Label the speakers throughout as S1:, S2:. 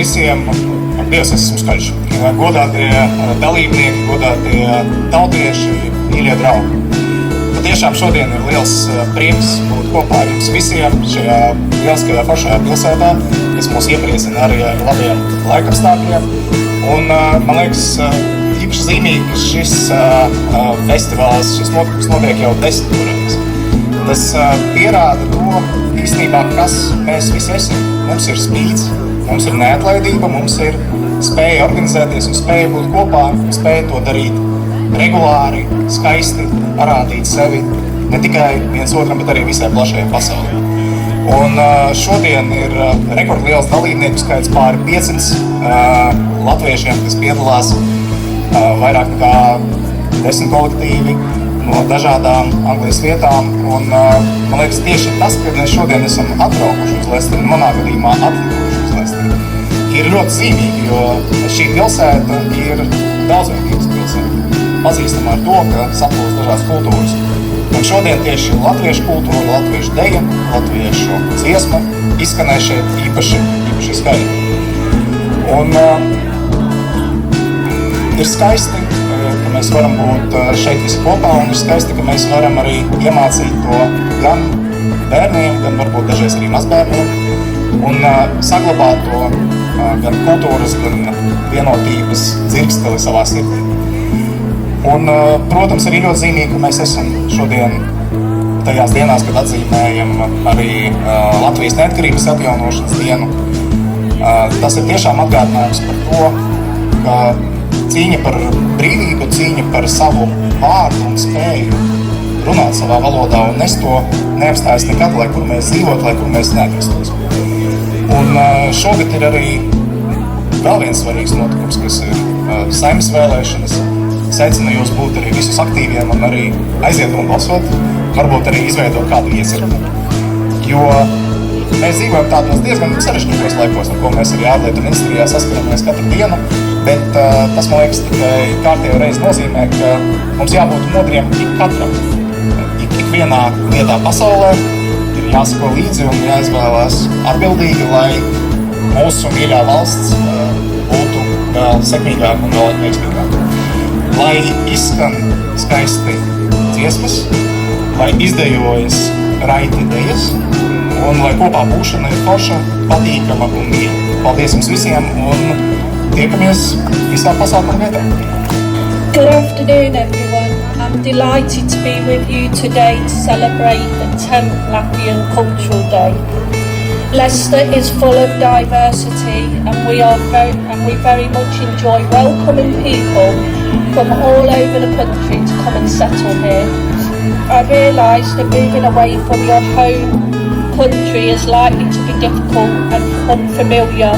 S1: visiem, Dievs esmu skaļš, godātie dalībnieki, godātie tautieši, mīļie draugi. Patiešām šodien ir liels prieks būt kopā ar jums visiem šajā lieliskajā foršajā pilsētā, kas mūs iepriecina arī ar labiem laikapstākļiem. Un man liekas, īpaši zīmīgi, ka šis festivāls, šis notikums notiek jau 10. reizi. Tas pierāda to īstenībā, kas mēs visi esam. Mums ir spīds, mums ir neatlaidība, mums ir spēja organizēties un spēja būt kopā, spēja to darīt regulāri, skaisti, parādīt sevi ne tikai viens otram, bet arī visai plašajai pasaulē. Un šodien ir rekordliels dalībnieku skaits pāri 500 latviešiem, kas piedalās vairāk nekā 10 kolektīvi no dažādām Anglijas vietām. Un man liekas, tieši tas, ka mēs šodien esam atbraukuši uz Lesteri, manā gadījumā atlikuši uz Lesteri, ir ļoti zīmīgi, jo šī pilsēta ir daudzveidības pilsēta. Pazīstama ar to, ka saplūst dažādas kultūras. Un šodien tieši latviešu kultūra, latviešu deja, latviešu dziesma izskanē šeit īpaši skaļi. Un ir skaisti, ka mēs varam būt šeit visi kopā, un ir skaisti, ka mēs varam arī iemācīt to gan bērniem, gan varbūt dažreiz arī mazbērniem, un saglabāt to gan kultūras, gan vienotības dzirksteli savā sirdī. Un, protams, arī ļoti zīmīgi, ka mēs esam šodien tajās dienās, kad atzīmējam arī Latvijas neatkarības atjaunošanas dienu. Tas ir tiešām atgādinājums par to, ka cīņa par brīvību, cīņa par savu vārdu un spēju runāt savā valodā un nest to neapstājas nekad, lai kur mēs dzīvot, lai kur mēs neatrastos. Un šogad ir arī vēl viens svarīgs notikums, kas ir Saeimas vēlēšanas. Aicinu jūs būt arī visus aktīviem un arī aiziet un balsot, varbūt arī izveidot kādu iecirkni. Jo mēs dzīvojam tādos diezgan sarežģītos laikos, ar ko mēs arī ārlietu ministrijā saskaramies katru dienu, bet tas, man liekas, tikai kārtējo reizi nozīmē, ka mums jābūt modriem ikatram. Ikvienā vietā pasaulē ir jāsako līdzi un jāizvēlās atbildīgi, lai mūsu mīļā valsts būtu vēl sekmīgāk un vēl veiksmīgāk. Lai izskan skaisti dziesmas, lai izdejojas raiti idejas, un lai kopā būšana ir forša, patīkama un mīļa. Paldies jums visiem un tiekamies visā pasākuma vietā.
S2: Good afternoon, everyone. I'm delighted to be with you today to celebrate the 10th Latvian Cultural Day. Leicester is full of diversity, and we very much enjoy welcoming people from all over the country to come and settle here. I realise that moving away from your home country is likely to be difficult and unfamiliar,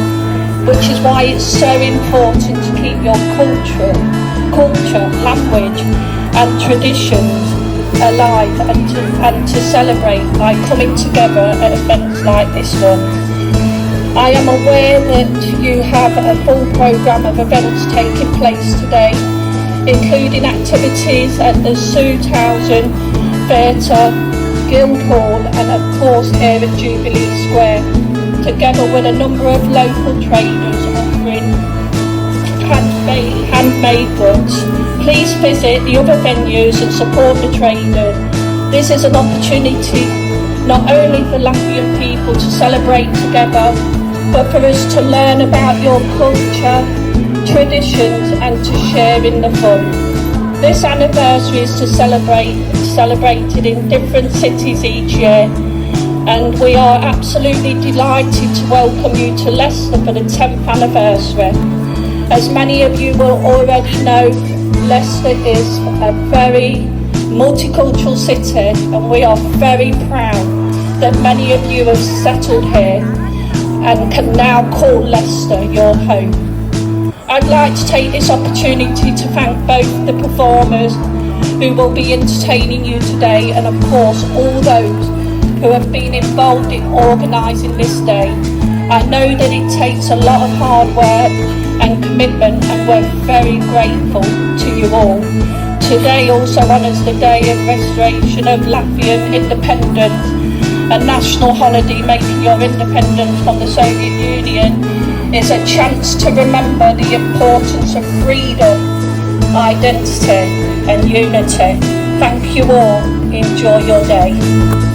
S2: which is why it's so important to keep your culture, language and traditions alive and to celebrate by coming together at events like this one. I am aware that you have a full programme of events taking place today, including activities at the Sutthausen Theatre, Guildhall and of course here at Jubilee Square, together with a number of local traders offering handmade goods. Please visit the other venues and support the traders. This is an opportunity not only for Latvian people to celebrate together, but for us to learn about your culture, traditions and to share in the fun. This anniversary is celebrated in different cities each year, and we are absolutely delighted to welcome you to Leicester for the 10th anniversary. As many of you will already know, Leicester is a very multicultural city, and we are very proud that many of you have settled here and can now call Leicester your home. I'd like to take this opportunity to thank both the performers who will be entertaining you today, and of course all those who have been involved in organising this day. I know that it takes a lot of hard work and commitment, and we're very grateful to you all. Today also honours the day of restoration of Latvian independence, a national holiday making your independence from the Soviet Union is a chance to remember the importance of freedom, identity and unity. Thank you all. Enjoy your day.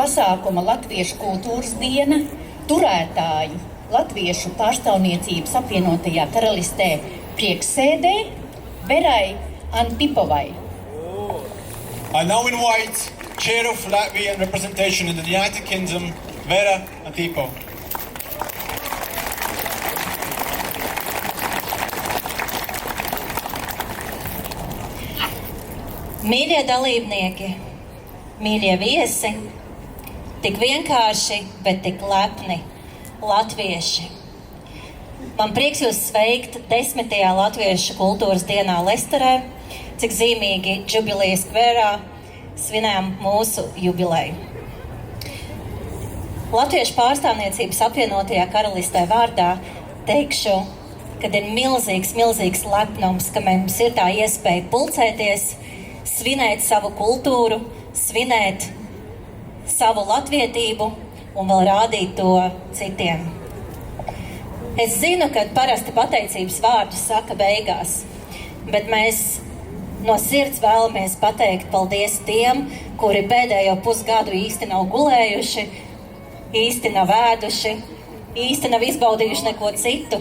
S3: Pasākuma Latviešu kultūras diena turētāju Latviešu pārstāvniecības apvienotajā karalistē prieksēdē Verai Antipovai.
S4: I now invite Chair of Latvian Representation in the United Kingdom, Vera Antipova.
S3: Mīļie dalībnieki, mīļie viesi, tik vienkārši, bet tik lepni latvieši. Man prieks jūs sveikt 10. Latviešu kultūras dienā Lesterē, cik zīmīgi Jubilees skverā svinējam mūsu jubileju. Latviešu pārstāvniecības apvienotajā karalistē vārdā teikšu, kad ir milzīgs lepnums, ka mums ir tā iespēja pulcēties, svinēt savu kultūru, svinēt savu latvietību un vēl rādīt to citiem. Es zinu, ka parasti pateicības vārdus saka beigās, bet mēs no sirds vēlamies pateikt paldies tiem, kuri pēdējo pusgadu īsti nav gulējuši, īsti nav ēduši, īsti nav izbaudījuši neko citu,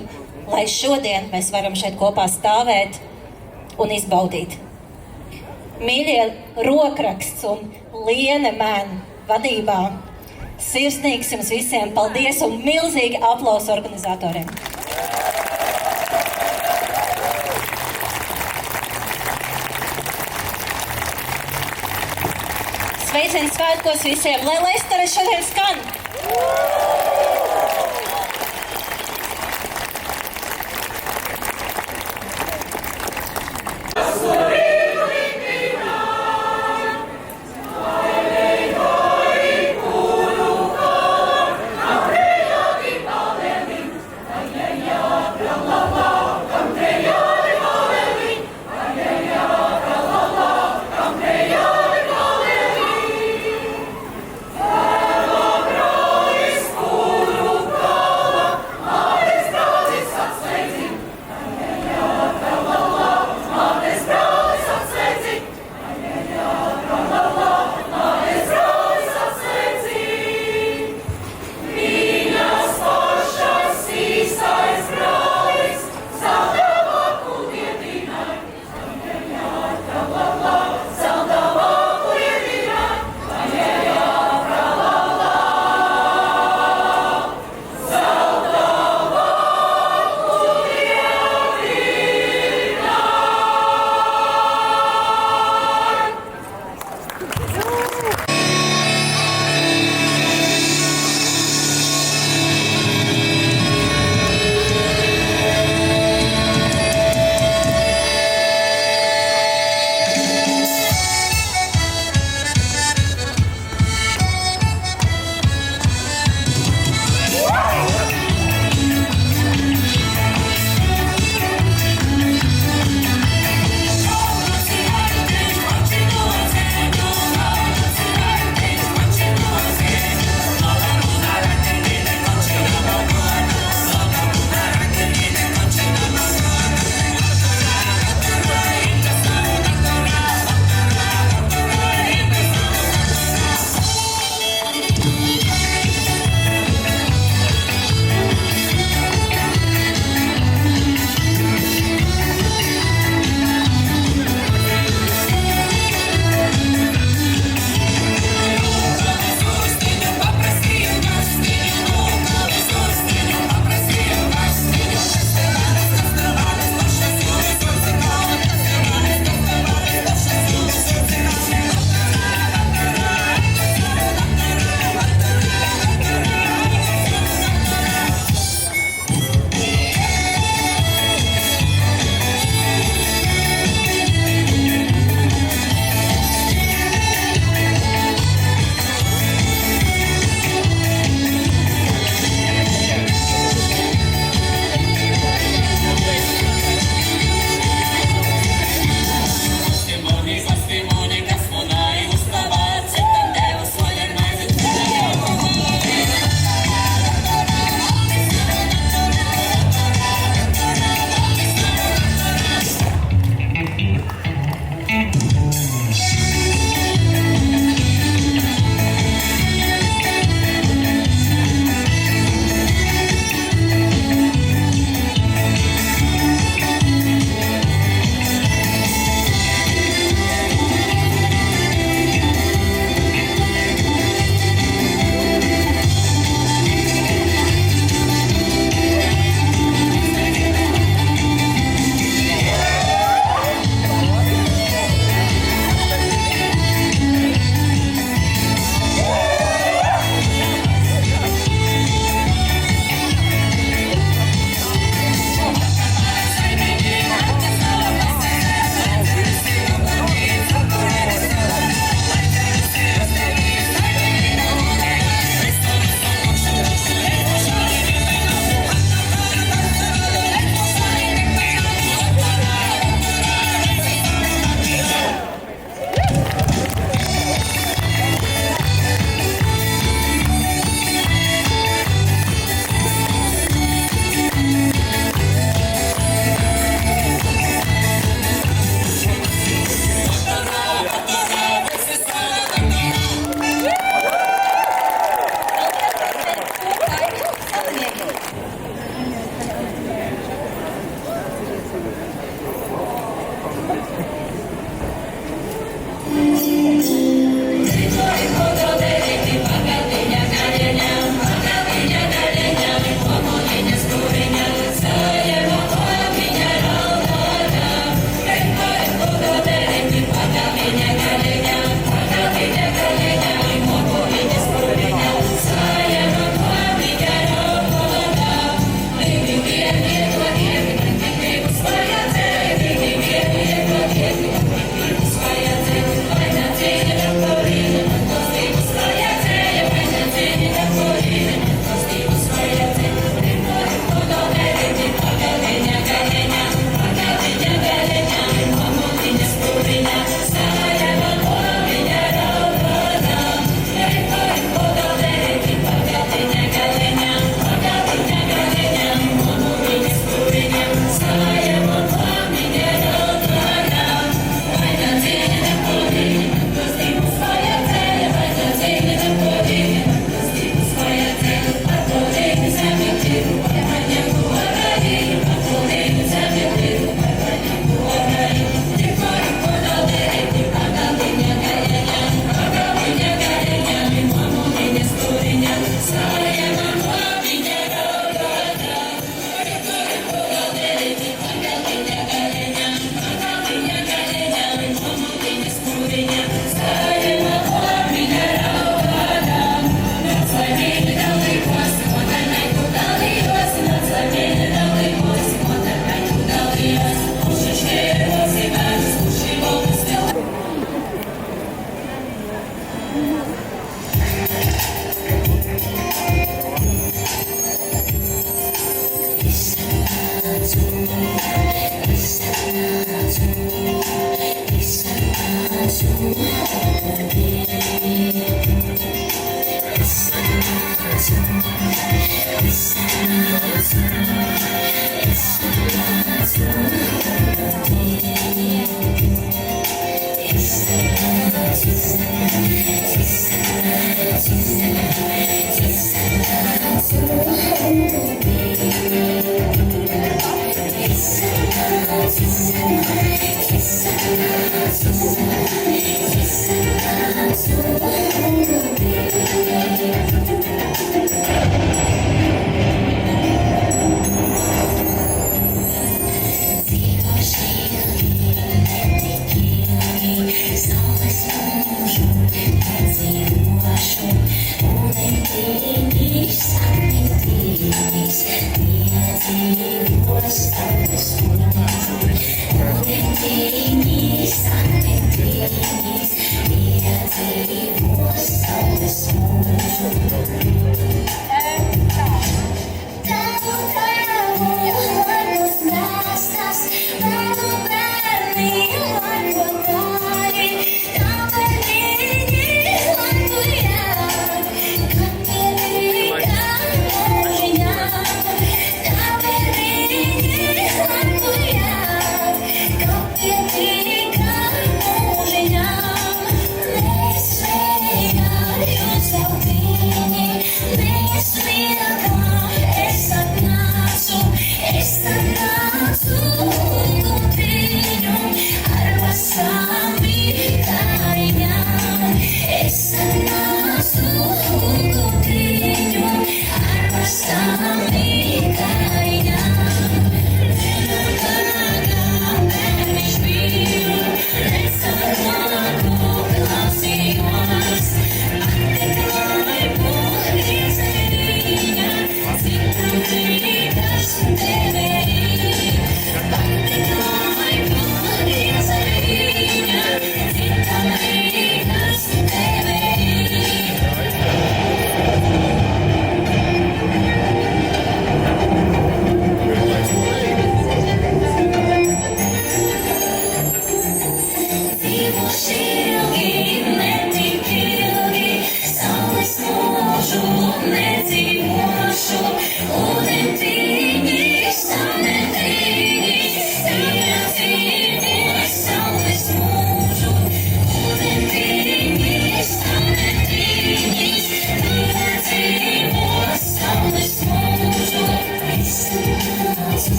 S3: lai šodien mēs varam šeit kopā stāvēt un izbaudīt. Mīļie, Rokraksts un Liene Mēn vadībā, sirsnīgs jums visiem paldies un milzīgi aplausi organizatoriem. Sveicieni svētkos visiem, lai Lestere šodien skan!
S5: School.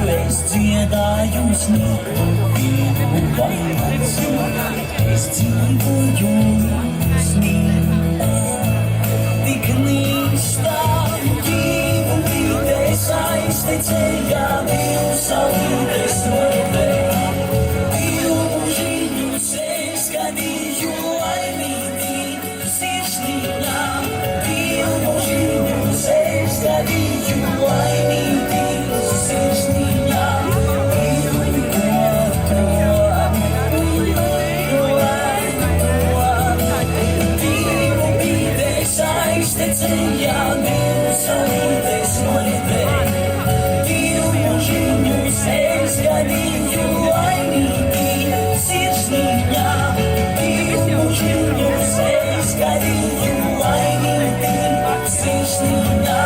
S5: es dziedājums vienu vairs, es dzīvoju smīnā, tik nīstām dzīvības aiztecējā, saulītes novedē. Mūžiņus es gadīju laimīgi sirsnīgā, mūžiņus es gadīju laimīgi sirsnīgā. Aiztecējā, saulītes novedē. Mūžiņus es gadīju laimīgi sirsnīgā, mūžiņus es gadīju laimīgi sirsnīgā.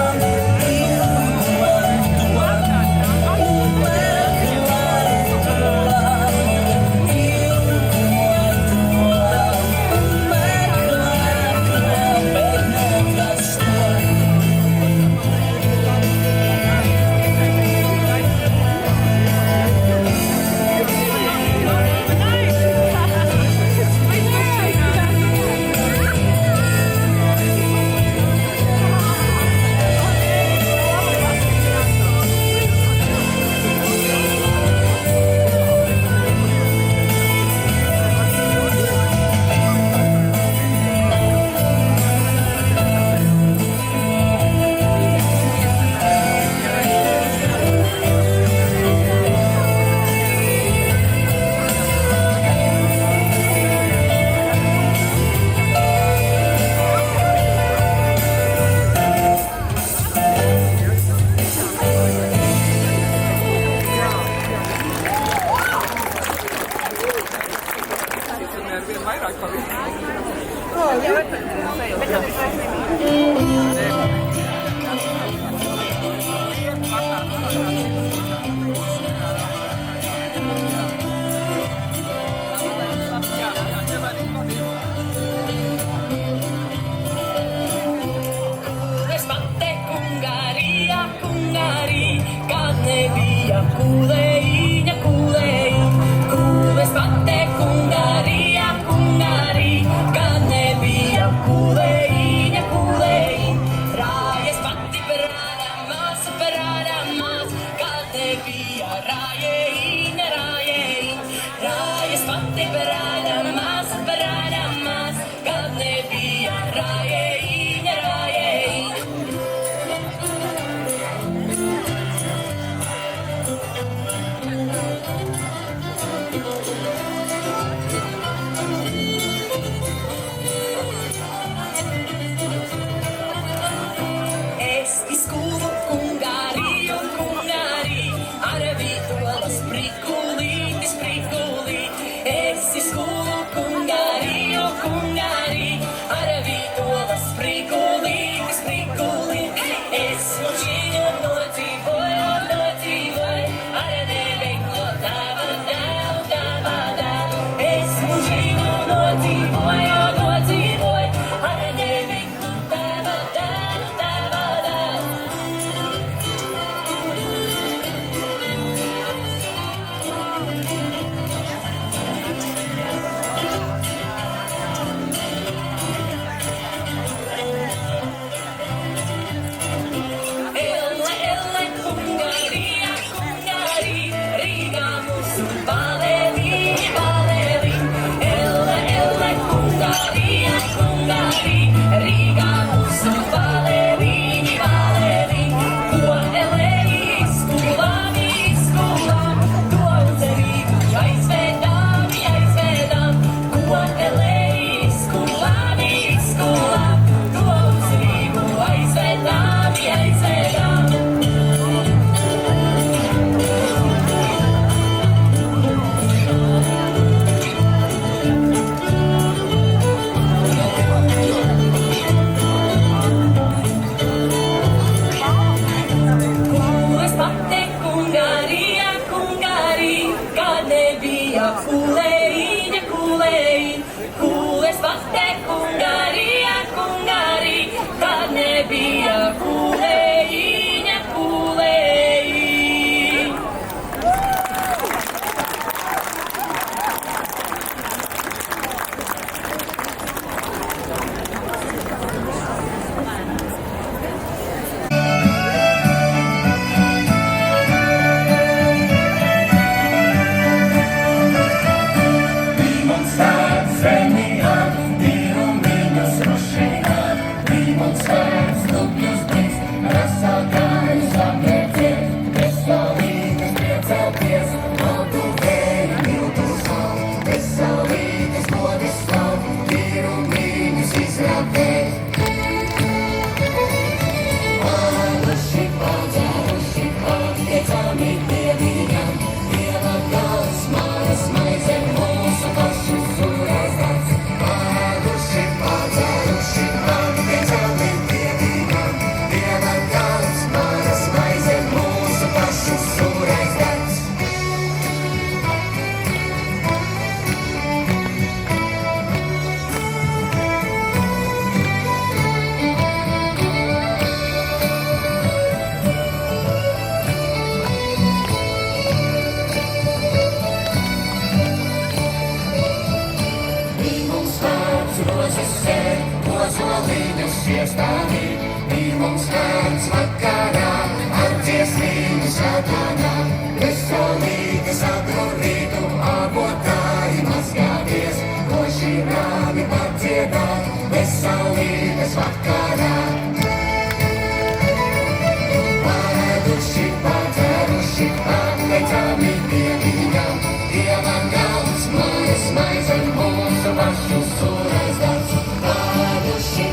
S5: beidzam ir pie viņam. Dieva gals, manas maizes, mūsu pašu sūrais darbs. Pāduši,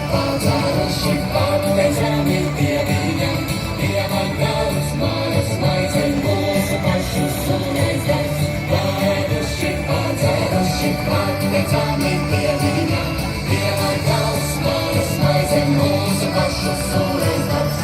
S5: beidzam ir pie viņam. Dieva gals, manas maizes, mūsu pašu sūrais darbs. Pāduši, beidzam ir pie viņam. Dieva gals, manas maizes, mūsu pašu sūrais darbs.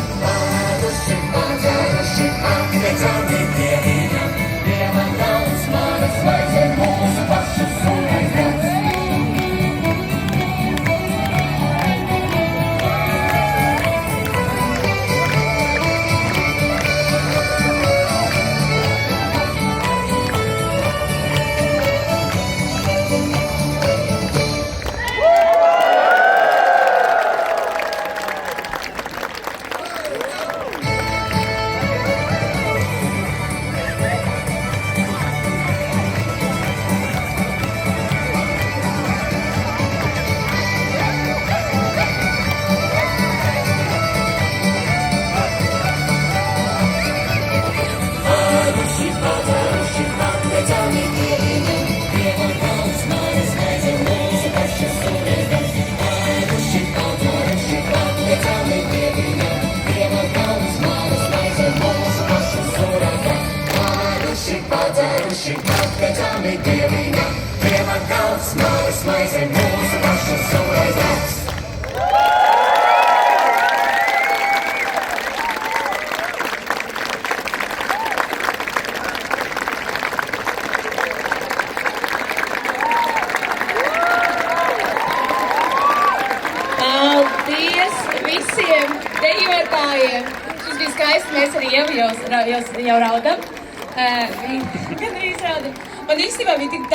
S5: Pāduši, beidzam ir pie viņam. Dieva gals, manas maizes, mūsu pašu sūrais darbs.
S6: Paldies visiem dejotājiem! Šis bija skaisti, mēs arī jau raudam. Gan arī raudam. Man īstenībā bija tik